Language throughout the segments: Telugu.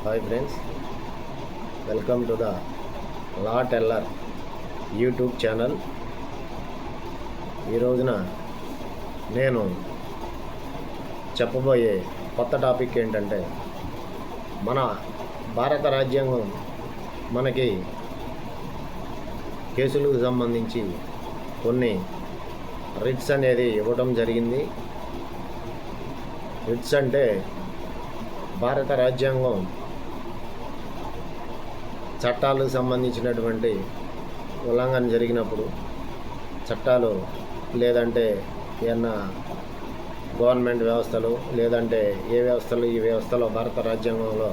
Hi friends, welcome to the law teller YouTube channel. ఈ రోజున నేను చెప్పబోయే కొత్త టాపిక్ ఏంటంటే, మన భారత రాజ్యాంగం మనకి కేసులకు సంబంధించి కొన్ని రిట్స్ అనేది ఇవ్వడం జరిగింది. రిట్స్ అంటే భారత రాజ్యాంగం చట్టాలకు సంబంధించినటువంటి ఉల్లంఘన జరిగినప్పుడు, చట్టాలు లేదంటే ఏమన్నా గవర్నమెంట్ వ్యవస్థలు లేదంటే ఈ వ్యవస్థలో భారత రాజ్యాంగంలో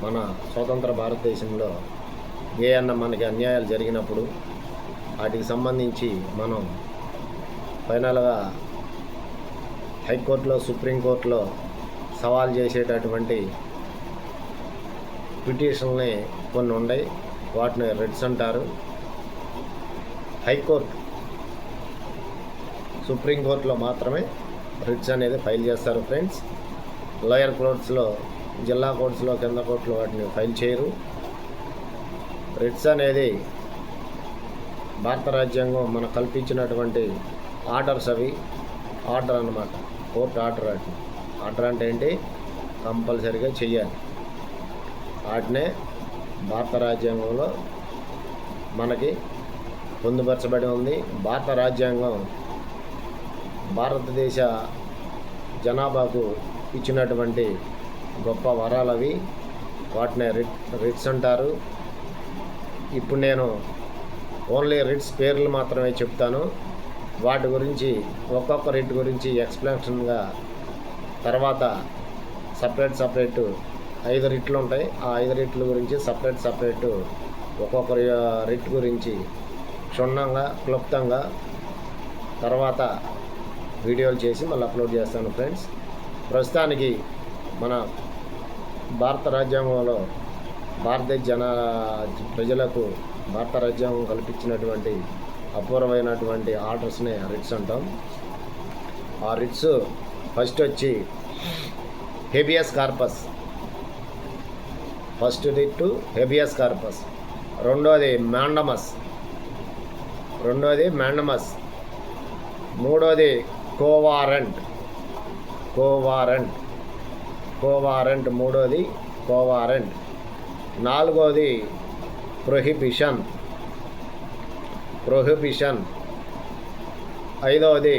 మన స్వతంత్ర భారతదేశంలో ఏమన్నా మనకి అన్యాయాలు జరిగినప్పుడు వాటికి సంబంధించి మనం ఫైనల్గా హైకోర్టులో, సుప్రీంకోర్టులో సవాల్ చేసేటటువంటి పిటిషన్లని కొన్ని ఉన్నాయి. వాటిని రిట్స్ అంటారు. హైకోర్టు, సుప్రీంకోర్టులో మాత్రమే రిట్స్ అనేది ఫైల్ చేస్తారు ఫ్రెండ్స్. లోయర్ కోర్ట్స్లో, జిల్లా కోర్ట్స్లో, కింద కోర్టులో వాటిని ఫైల్ చేయరు. రిట్స్ అనేది భారత రాజ్యాంగం మనకు కల్పించినటువంటి ఆర్డర్స్. అవి ఆర్డర్ అన్నమాట, కోర్టు ఆర్డర్. ఆర్డర్ అంటే ఏంటి? కంపల్సరీగా చెయ్యాలి. వాటినే భారత రాజ్యాంగంలో మనకి పొందుపరచబడి ఉంది. భారత రాజ్యాంగం భారతదేశ జనాభాకు ఇచ్చినటువంటి గొప్ప వరాలు అవి. వాటినే రిట్స్ అంటారు. ఇప్పుడు నేను ఓన్లీ రిట్స్ పేర్లు మాత్రమే చెప్తాను. వాటి గురించి, ఒక్కొక్క రిట్ గురించి ఎక్స్ప్లెనేషన్గా తర్వాత సపరేట్ 5 రిట్లు ఉంటాయి. ఆ 5 రిట్ల గురించి సపరేట్ ఒక్కొక్క రిట్ గురించి క్షుణ్ణంగా, క్లుప్తంగా తర్వాత వీడియోలు చేసి మళ్ళీ అప్లోడ్ చేస్తాను ఫ్రెండ్స్. ప్రస్తుతానికి మన భారత రాజ్యాంగంలో భారతదేశ ప్రజలకు భారత రాజ్యాంగం కల్పించినటువంటి అపూర్వమైనటువంటి ఆర్డర్స్ని రిట్స్ అంటాం. ఆ రిట్స్ ఫస్ట్ వచ్చి habeas corpus. First writ habeas corpus. రెండోది మ్యాండమస్. మూడోది కోవారెంట్. మూడోది కోవారెంట్. నాలుగోది ప్రొహిబిషన్. ఐదవది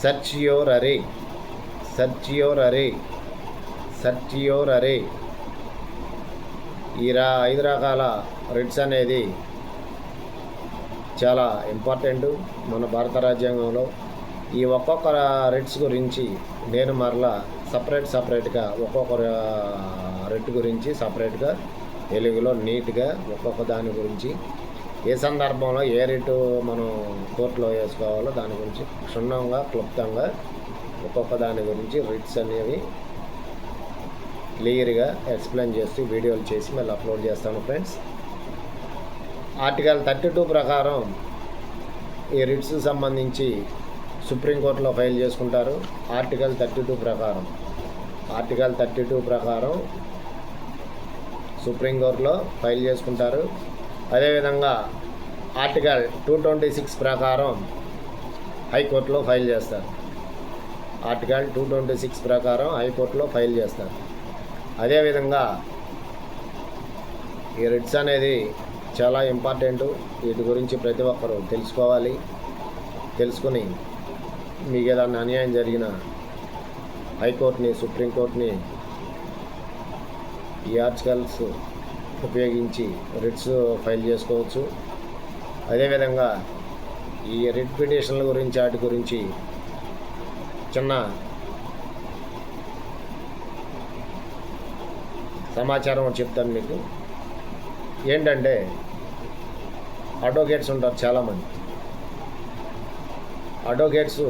సర్చియోరరీ. ఈ 5 రకాల రిట్స్ అనేది చాలా ఇంపార్టెంట్ మన భారత రాజ్యాంగంలో. ఈ ఒక్కొక్క రిట్స్ గురించి నేను మరలా సపరేట్గా ఒక్కొక్క రిట్ గురించి సపరేట్గా తెలుగులో నీట్గా ఒక్కొక్క దాని గురించి, ఏ సందర్భంలో ఏ రిటు మనం కోర్టులో వేసుకోవాలో దాని గురించి క్షుణ్ణంగా, క్లుప్తంగా ఒక్కొక్క దాని గురించి రిట్స్ అనేవి క్లియర్గా ఎక్స్ప్లెయిన్ చేస్తూ వీడియోలు చేసి మళ్ళీ అప్లోడ్ చేస్తాను ఫ్రెండ్స్. ఆర్టికల్ 32 ప్రకారం ఈ రిట్స్ సంబంధించి సుప్రీంకోర్టులో ఫైల్ చేసుకుంటారు. ఆర్టికల్ 32 ప్రకారం సుప్రీంకోర్టులో ఫైల్ చేసుకుంటారు. అదేవిధంగా ఆర్టికల్ 226 ప్రకారం హైకోర్టులో ఫైల్ చేస్తారు. అదేవిధంగా ఈ రిట్స్ అనేది చాలా ఇంపార్టెంట్. వీటి గురించి ప్రతి ఒక్కరూ తెలుసుకుని మీకు ఏదైనా అన్యాయం జరిగిన హైకోర్టుని, సుప్రీంకోర్టుని ఈ ఆర్టికల్స్ ఉపయోగించి రిట్స్ ఫైల్ చేసుకోవచ్చు. అదేవిధంగా ఈ రిట్ పిటిషన్ల గురించి, వాటి గురించి చిన్న సమాచారం చెప్తాను మీకు. ఏంటంటే, అడ్వకేట్స్ ఉంటారు చాలామంది. అడ్వకేట్స్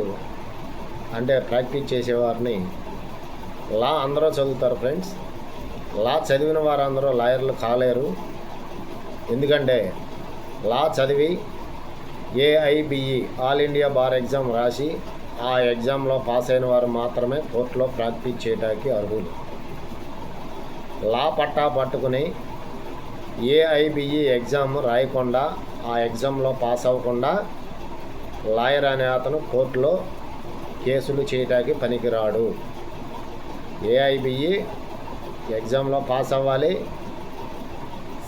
అంటే ప్రాక్టీస్ చేసేవారిని లా అందరూ చదువుతారు ఫ్రెండ్స్. లా చదివిన వారందరూ లాయర్లు కాలేరు. ఎందుకంటే లా చదివి AIBE all India bar exam రాసి ఆ ఎగ్జామ్లో పాస్ అయిన వారు మాత్రమే కోర్టులో ప్రాక్టీస్ చేయడానికి అర్హులు. లా పట్టా పట్టుకుని ఏఐబిఈ ఎగ్జామ్ రాయకుండా ఆ ఎగ్జామ్లో పాస్ అవ్వకుండా లాయర్ అనే అతను కోర్టులో కేసులు చేయడానికి పనికిరాడు. ఏఐబిఈ ఎగ్జామ్లో పాస్ అవ్వాలి,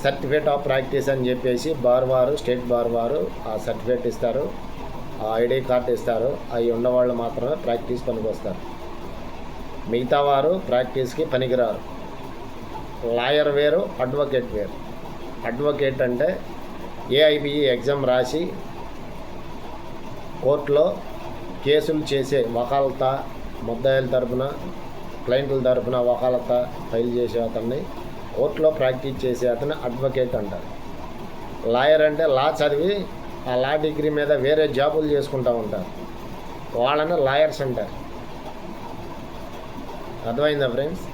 సర్టిఫికేట్ ఆఫ్ ప్రాక్టీస్ అని చెప్పేసి స్టేట్ బార్ వారు ఆ సర్టిఫికేట్ ఇస్తారు, ఆ ఐడి కార్డు ఇస్తారు. అవి ఉన్నవాళ్ళు మాత్రమే ప్రాక్టీస్ పనికి వస్తారు. మిగతా వారు ప్రాక్టీస్కి పనికిరారు. లాయర్ వేరు, అడ్వకేట్ వేరు. అడ్వకేట్ అంటే ఏఐబిఈ ఎగ్జామ్ రాసి కోర్టులో కేసులు చేసే వకాలతా, ముద్దాయిల తరపున, క్లయింట్ల తరపున వకాలతా ఫైల్ చేసే అతన్ని, కోర్టులో ప్రాక్టీస్ చేసే అతను అడ్వకేట్ అంటారు. లాయర్ అంటే లా చదివి ఆ లా డిగ్రీ మీద వేరే జాబులు చేసుకుంటూ ఉంటారు, వాళ్ళని లాయర్స్ అంటారు. అర్థమైందా ఫ్రెండ్స్?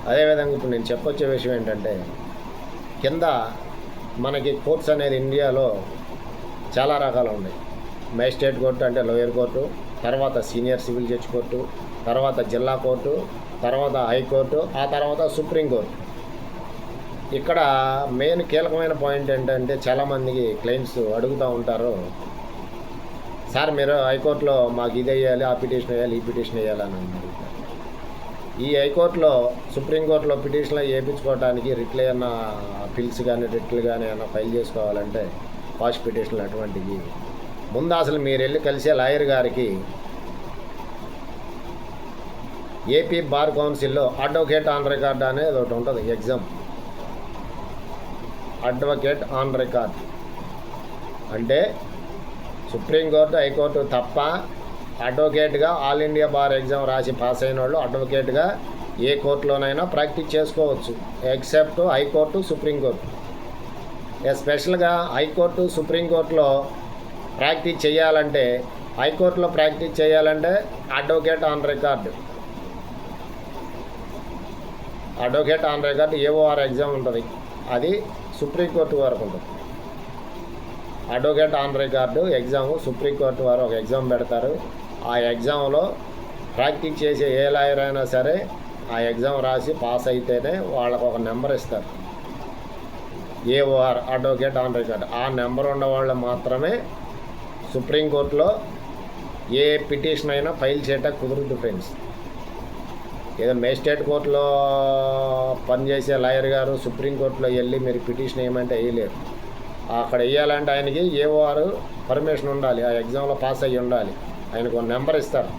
అదేవిధంగా ఇప్పుడు నేను చెప్పొచ్చే విషయం ఏంటంటే, కింద మనకి కోర్ట్స్ అనేది ఇండియాలో చాలా రకాలు ఉన్నాయి. మేజిస్ట్రేట్ కోర్టు అంటే లోయర్ కోర్టు, తర్వాత సీనియర్ సివిల్ జడ్జి కోర్టు, తర్వాత జిల్లా కోర్టు, తర్వాత హైకోర్టు, ఆ తర్వాత సుప్రీంకోర్టు. ఇక్కడ మెయిన్ కీలకమైన పాయింట్ ఏంటంటే, చాలామందికి క్లయింట్స్ అడుగుతూ ఉంటారు, సార్ మీరు హైకోర్టులో మాకు ఇది వేయాలి, ఆ పిటిషన్ వేయాలి, ఈ పిటిషన్ వేయాలి అని అడుగుతారు. ఈ హైకోర్టులో, సుప్రీంకోర్టులో పిటిషన్లు వేయించుకోవడానికి రిట్లు ఏమన్నా పిల్స్ కానీ రిట్లు కానీ ఏమన్నా ఫైల్ చేసుకోవాలంటే ఫాస్ట్ పిటిషన్లు అటువంటివి ముందు అసలు మీరు వెళ్ళి కలిసే లాయర్ గారికి ఏపీ బార్ కౌన్సిల్లో అడ్వకేట్ ఆన్ రికార్డ్ అనేది ఒకటి ఉంటుంది ఎగ్జామ్. అడ్వకేట్ ఆన్ రికార్డ్ అంటే సుప్రీంకోర్టు, హైకోర్టు తప్ప అడ్వకేట్గా ఆల్ ఇండియా బార్ ఎగ్జామ్ రాసి పాస్ అయిన వాళ్ళు అడ్వకేట్గా ఏ కోర్టులోనైనా ప్రాక్టీస్ చేసుకోవచ్చు, ఎక్సెప్ట్ హైకోర్టు, సుప్రీంకోర్టు. ఎస్పెషల్గా హైకోర్టు, సుప్రీంకోర్టులో ప్రాక్టీస్ చేయాలంటే, హైకోర్టులో ప్రాక్టీస్ చేయాలంటే advocate on record, advocate on record AOR exam ఉంటుంది. అది సుప్రీంకోర్టు వరకు ఉంటుంది. Advocate on record exam supreme court వారు ఒక ఎగ్జామ్ పెడతారు. ఆ ఎగ్జామ్లో ప్రాక్టీస్ చేసే ఏ లాయర్ అయినా సరే ఆ ఎగ్జామ్ రాసి పాస్ అయితేనే వాళ్ళకు ఒక నెంబర్ ఇస్తారు, ఏఓఆర్, అడ్వకేట్ ఆన్ రికార్డ్. ఆ నెంబర్ ఉన్న వాళ్ళు మాత్రమే సుప్రీంకోర్టులో ఏ పిటిషన్ అయినా ఫైల్ చేయటం కుదురుద్ది ఫ్రెండ్స్. ఏదో మేజిస్ట్రేట్ కోర్టులో పనిచేసే లాయర్ గారు సుప్రీంకోర్టులో వెళ్ళి మీరు పిటిషన్ వేయమంటే వేయలేరు. అక్కడ వేయాలంటే ఆయనకి ఏఓఆర్ పర్మిషన్ ఉండాలి, ఆ ఎగ్జామ్లో పాస్ అయ్యి ఉండాలి. ఆయనకు ఒక నెంబర్ ఇస్తారు,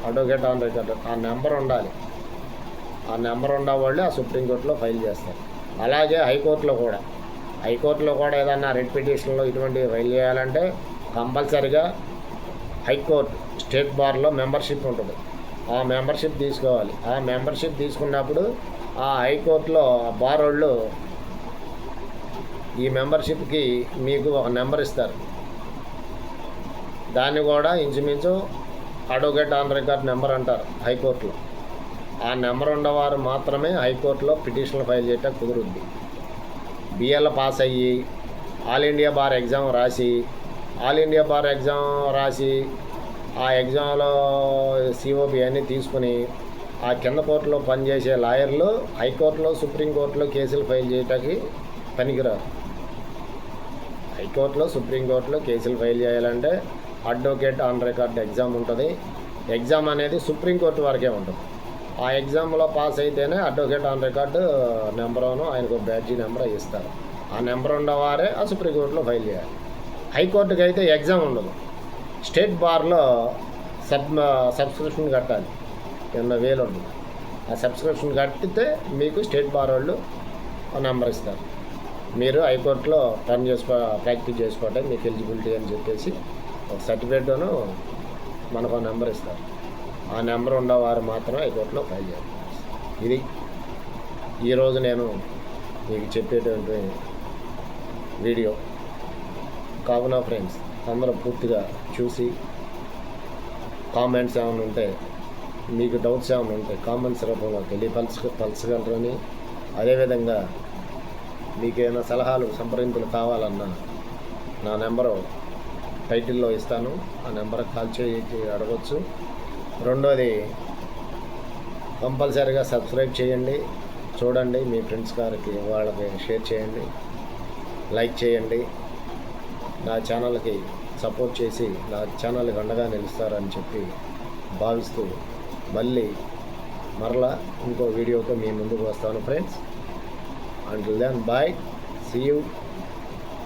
అడ్వకేట్ ఆన్ రికార్డ్. ఆ నెంబర్ ఉండాలి. ఆ నెంబర్ ఉన్న వాళ్ళే ఆ సుప్రీంకోర్టులో ఫైల్ చేస్తారు. అలాగే హైకోర్టులో కూడా ఏదన్నా రెడ్ పిటిషన్లో ఇటువంటివి ఫైల్ చేయాలంటే కంపల్సరిగా హైకోర్టు స్టేట్ బార్లో మెంబర్షిప్ ఉంటుంది. ఆ మెంబర్షిప్ తీసుకోవాలి. ఆ మెంబర్షిప్ తీసుకున్నప్పుడు ఆ హైకోర్టులో బార్ వాళ్ళు ఈ మెంబర్షిప్కి మీకు ఒక నెంబర్ ఇస్తారు. దాన్ని కూడా ఇంచుమించు అడ్వకేట్ ఆన్ రికార్డ్ నెంబర్ అంటారు హైకోర్టులో. ఆ నెంబర్ ఉన్నవారు మాత్రమే హైకోర్టులో పిటిషన్లు ఫైల్ చేయటం కుదురుద్ది. బిఎల్ పాస్ అయ్యి ఆల్ ఇండియా బార్ ఎగ్జామ్ రాసి ఆ ఎగ్జామ్లో సిఓబి అన్నీ తీసుకుని ఆ కింద కోర్టులో పనిచేసే లాయర్లు హైకోర్టులో, సుప్రీంకోర్టులో కేసులు ఫైల్ చేయటానికి పనికిరారు. హైకోర్టులో, సుప్రీంకోర్టులో కేసులు ఫైల్ చేయాలంటే అడ్వకేట్ ఆన్ రికార్డ్ ఎగ్జామ్ ఉంటుంది. ఎగ్జామ్ అనేది సుప్రీంకోర్టు వరకే ఉంటుంది. ఆ ఎగ్జామ్లో పాస్ అయితేనే అడ్వకేట్ ఆన్ రికార్డు నెంబరును ఆయనకు బ్యాడ్జీ నెంబర్ ఇస్తారు. ఆ నెంబర్ ఉన్నవారే ఆ సుప్రీంకోర్టులో ఫైల్ చేయాలి. హైకోర్టుకి అయితే ఎగ్జామ్ ఉండదు. స్టేట్ బార్లో సబ్స్క్రిప్షన్ కట్టాలి, 80,000 ఉంటుంది. ఆ సబ్స్క్రిప్షన్ కట్టితే మీకు స్టేట్ బార్ వాళ్ళు నెంబర్ ఇస్తారు. మీరు హైకోర్టులో ప్రాక్టీస్ చేసుకోవటం మీకు ఎలిజిబిలిటీ అని చెప్పేసి ఒక సర్టిఫికేట్ను మనకు ఒక నెంబర్ ఇస్తారు. ఆ నెంబర్ ఉన్నవారు మాత్రమే హైకోర్టులో ఫైల్ చేయాలి. ఇది ఈరోజు నేను మీకు చెప్పేటువంటి వీడియో. కావున ఫ్రెండ్స్ అందరూ పూర్తిగా చూసి కామెంట్స్ ఏమైనా ఉంటే, మీకు డౌట్స్ ఏమైనా ఉంటే కామెంట్స్ రూపంలో తెలియపరచగలరని, అదేవిధంగా మీకేమైనా సలహాలు సంప్రదింపులు కావాలన్నా నా నెంబరు టైటిల్లో ఇస్తాను, ఆ నెంబర్కి కాల్ చేసి అడగవచ్చు. రెండోది, కంపల్సరీగా సబ్స్క్రైబ్ చేయండి, చూడండి, మీ ఫ్రెండ్స్ గారికి వాళ్ళకి షేర్ చేయండి, లైక్ చేయండి. నా ఛానల్కి సపోర్ట్ చేసి నా ఛానల్కి అండగా నిలుస్తారని చెప్పి భావిస్తూ మరలా ఇంకో వీడియోతో మీ ముందుకు వస్తాను friends. Until then, bye. See you.